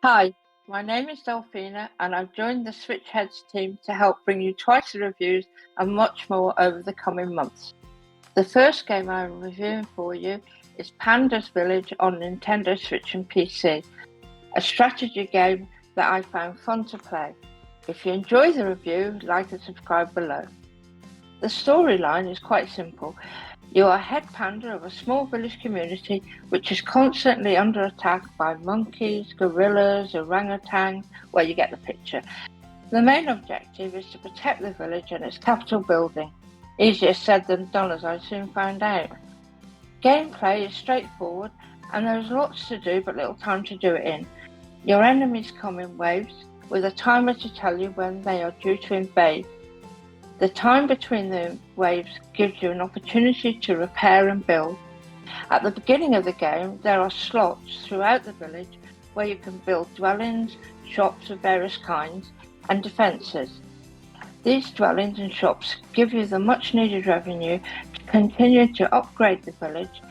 Hi, my name is Delphina and I've joined the Switchheads team to help bring you twice the reviews and much more over the coming months. The first game I'm reviewing for you is Panda's Village on Nintendo Switch and PC, a strategy game that I found fun to play. If you enjoy the review, like and subscribe below. The storyline is quite simple. You are head panda of a small village community which is constantly under attack by monkeys, gorillas, orangutans, well, you get the picture. The main objective is to protect the village and its capital building. Easier said than done, as I soon found out. Gameplay is straightforward and there is lots to do but little time to do it in. Your enemies come in waves with a timer to tell you when they are due to invade. The time between the waves gives you an opportunity to repair and build. At the beginning of the game, there are slots throughout the village where you can build dwellings, shops of various kinds, and defences. These dwellings and shops give you the much needed revenue to continue to upgrade the village.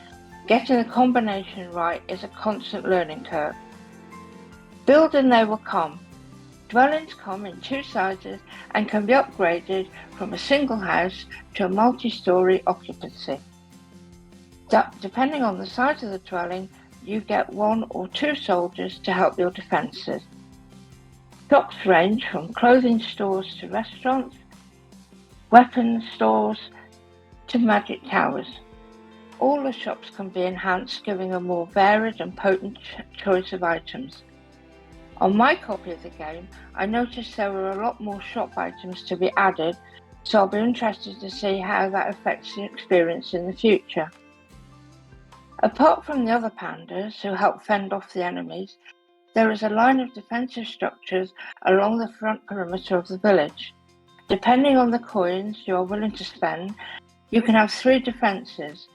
Getting the combination right is a constant learning curve. Build and they will come. Dwellings come in two sizes and can be upgraded from a single house to a multi-storey occupancy. Depending on the size of the dwelling, you get one or two soldiers to help your defences. Shops range from clothing stores to restaurants, weapons stores to magic towers. All the shops can be enhanced, giving a more varied and potent choice of items. On my copy of the game, I noticed there were a lot more shop items to be added, so I'll be interested to see how that affects the experience in the future. Apart from the other pandas who help fend off the enemies, there is a line of defensive structures along the front perimeter of the village. Depending on the coins you are willing to spend, you can have 3 defences: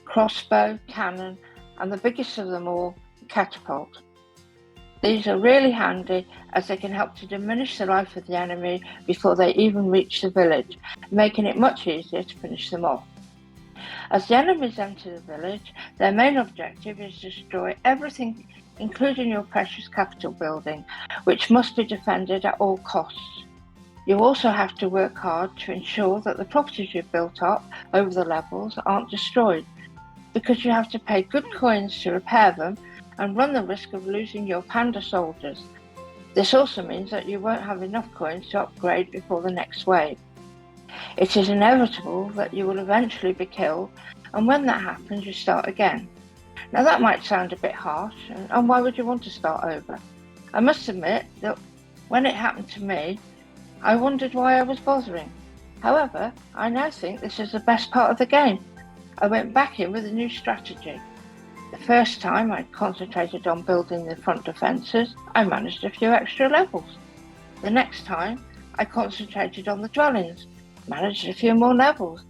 crossbow, cannon, and the biggest of them all, catapult. These are really handy as they can help to diminish the life of the enemy before they even reach the village, making it much easier to finish them off. As the enemies enter the village, their main objective is to destroy everything, including your precious capital building, which must be defended at all costs. You also have to work hard to ensure that the properties you've built up over the levels aren't destroyed, because you have to pay good coins to repair them and run the risk of losing your panda soldiers. This also means that you won't have enough coins to upgrade before the next wave. It is inevitable that you will eventually be killed, and when that happens, you start again. Now that might sound a bit harsh, and why would you want to start over? I must admit that when it happened to me, I wondered why I was bothering. However, I now think this is the best part of the game. I went back in with a new strategy. The first time I concentrated on building the front defences, I managed a few extra levels. The next time, I concentrated on the dwellings, managed a few more levels.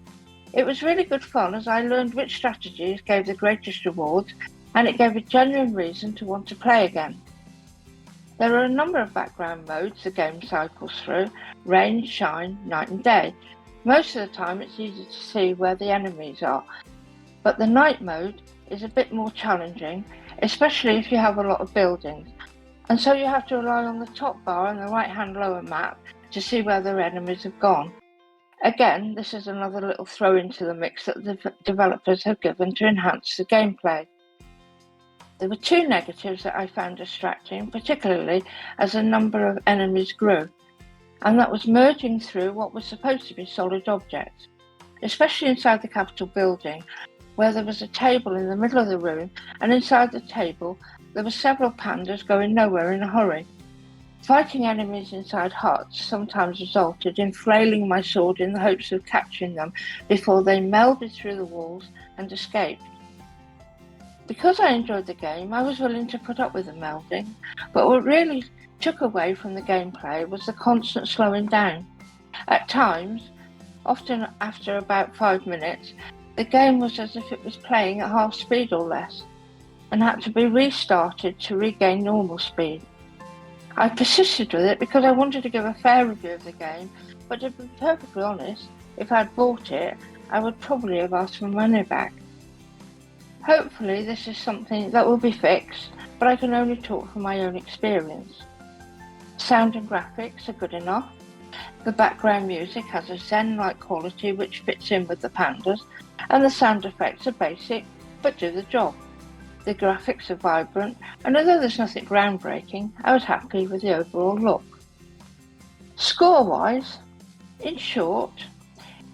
It was really good fun as I learned which strategies gave the greatest rewards, and it gave a genuine reason to want to play again. There are a number of background modes the game cycles through: rain, shine, night and day. Most of the time it's easy to see where the enemies are, but the night mode is a bit more challenging, especially if you have a lot of buildings, and so you have to rely on the top bar and the right hand lower map to see where their enemies have gone. Again, this is another little throw into the mix that the developers have given to enhance the gameplay. There were 2 negatives that I found distracting, particularly as the number of enemies grew, and that was merging through what was supposed to be solid objects, especially inside the capital building, where there was a table in the middle of the room, and inside the table there were several pandas going nowhere in a hurry. Fighting enemies inside huts sometimes resulted in flailing my sword in the hopes of capturing them before they melded through the walls and escaped. Because I enjoyed the game, I was willing to put up with the melding, but what really took away from the gameplay was the constant slowing down. At times, often after about 5 minutes, the game was as if it was playing at half speed or less, and had to be restarted to regain normal speed. I persisted with it because I wanted to give a fair review of the game, but to be perfectly honest, if I'd bought it, I would probably have asked for money back. Hopefully this is something that will be fixed, but I can only talk from my own experience. Sound and graphics are good enough. The background music has a zen-like quality which fits in with the pandas, and the sound effects are basic but do the job. The graphics are vibrant, and although there's nothing groundbreaking, I was happy with the overall look. Score-wise, in short,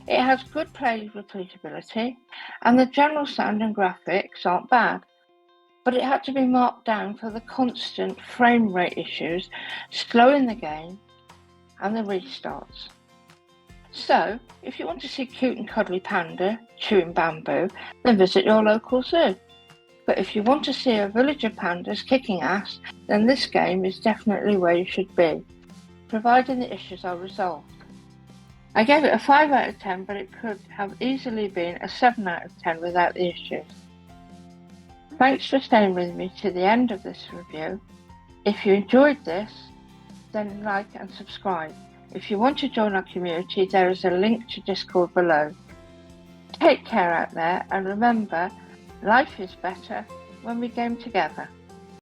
it has good play repeatability, and the general sound and graphics aren't bad, but it had to be marked down for the constant frame rate issues, slowing the game, and the restarts. So, if you want to see cute and cuddly panda chewing bamboo, then visit your local zoo. But if you want to see a village of pandas kicking ass, then this game is definitely where you should be, providing the issues are resolved. I gave it a 5 out of 10, but it could have easily been a 7 out of 10 without the issues. Thanks for staying with me to the end of this review. If you enjoyed this, then like and subscribe. If you want to join our community, there is a link to Discord below. Take care out there, and remember, life is better when we game together.